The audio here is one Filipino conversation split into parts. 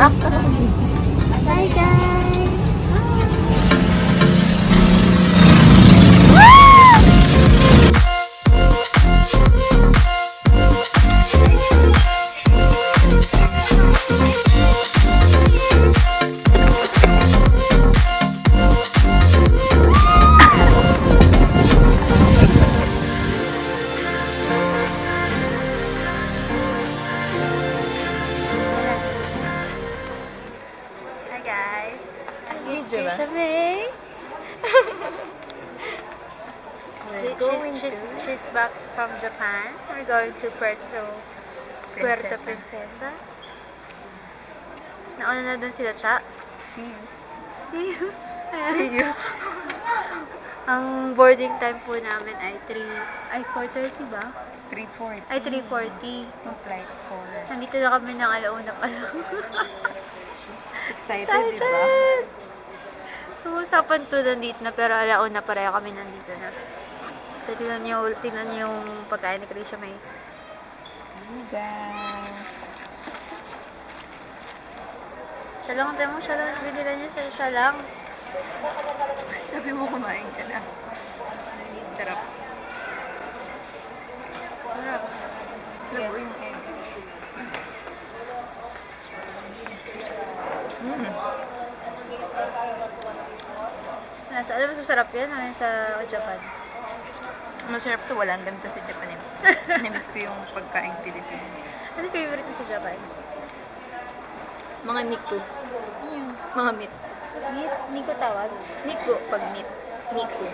Hi guys! She's back from Japan. We're going to Puerto Princesa. Nauna na dun sila, Cha. See you. See you. See you. Ang boarding time po namin ay 4:30 ba? 3:40. Ay, 3:40. Yung flight 4. Nandito na kami ng alauna pa lang. Excited, di ba? Usapan to nandito na, pero alauna pareho kami nandito na. Tingnan niyo yung pagkain ni Krisha May. Siya lang, tayo mo, siya lang. Binila niya siya lang. Sabi mo kumain ka na. Sarap. Sarap. Labo yung egg. Alam mo, masarap yan sa Japan. Masarap to. Walang ganito sa Japan. Namiss ko yung pagkain Pilipino. Ano favorite mo sa Japan? Mga niku. Mga meat. Meat? Nico tawag? Niku. Pag meat. Niku.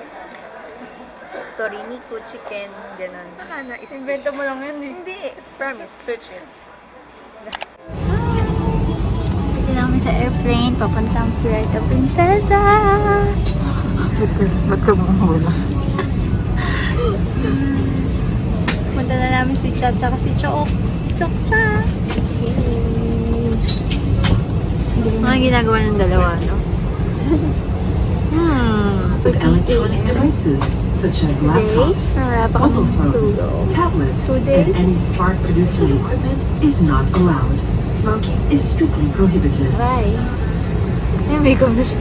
Tori, niku, chicken, ganon. Invento mo lang yun eh. Hindi. Promise. Search it. Dito na kami sa airplane. Papuntang Puerto Princesa. Ba't ka mawala? Punta na namin si Cha at si Chok. Chok-cha! Mga ginagawa ng dalawa, no? With electronic devices such as laptops, mobile phones, tablets, and any smart producing equipment is not allowed. Smoking is strictly prohibited. Bye! Ay, may ko na siya.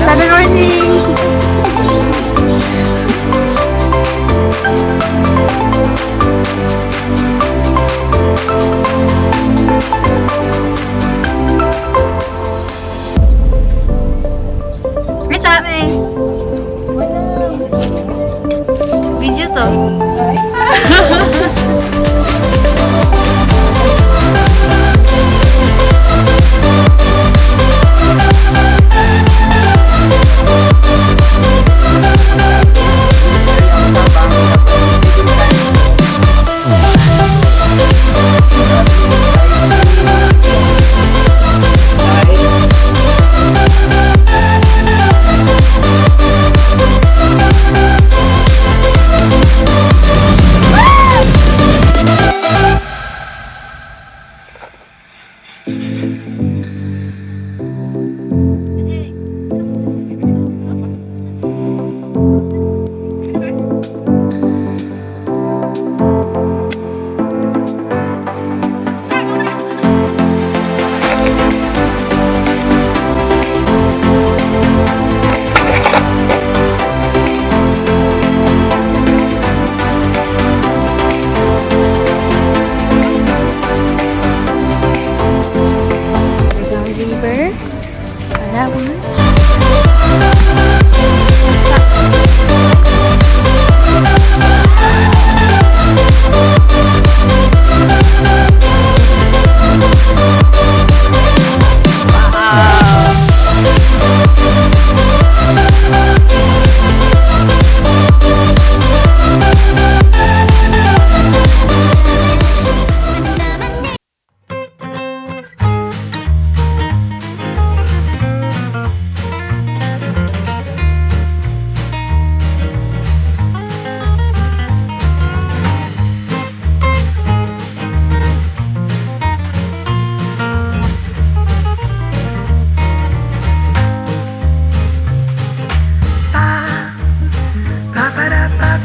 Good morning! Ay, sabi! Video to.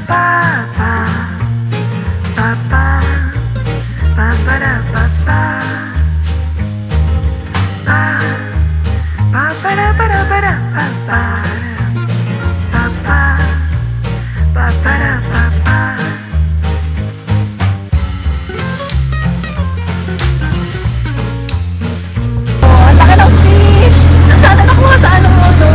Ang laki ng fish! Sana nakuha sa ano mo, no?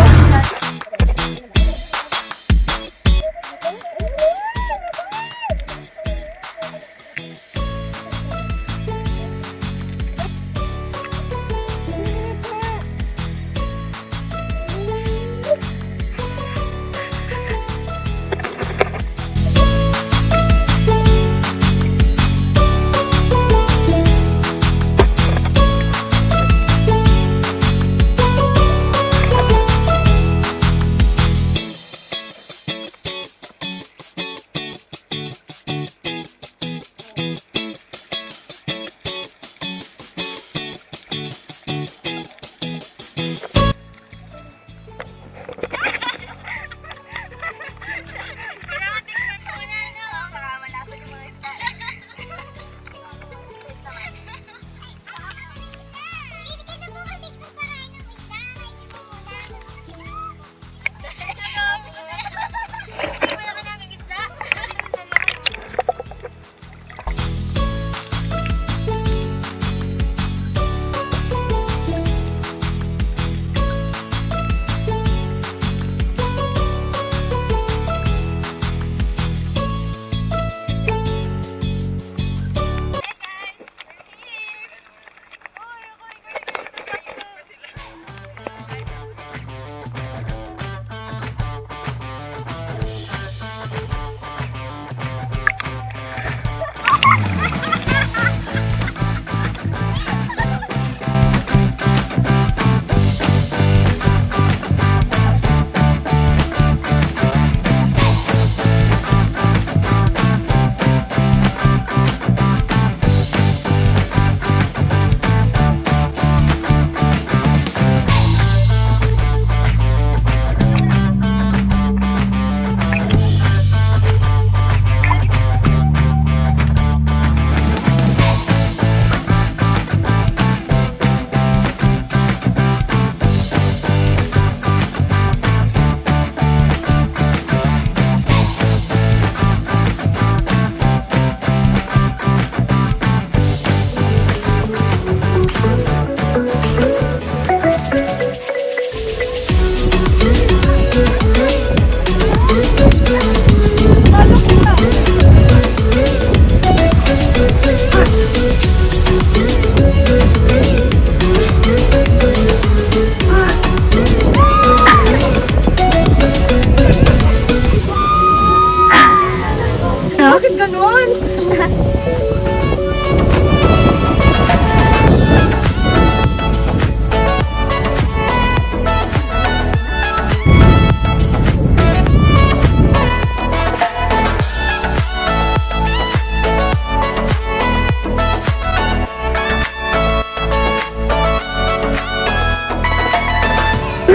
Bakit ganon?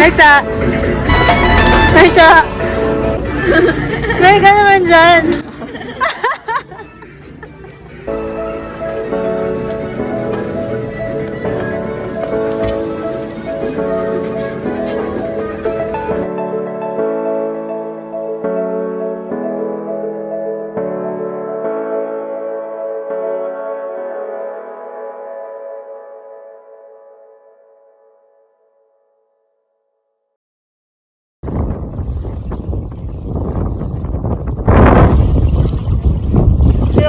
Aisa! Aisa! May ka naman dyan!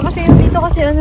Kasi yung dito kasi ano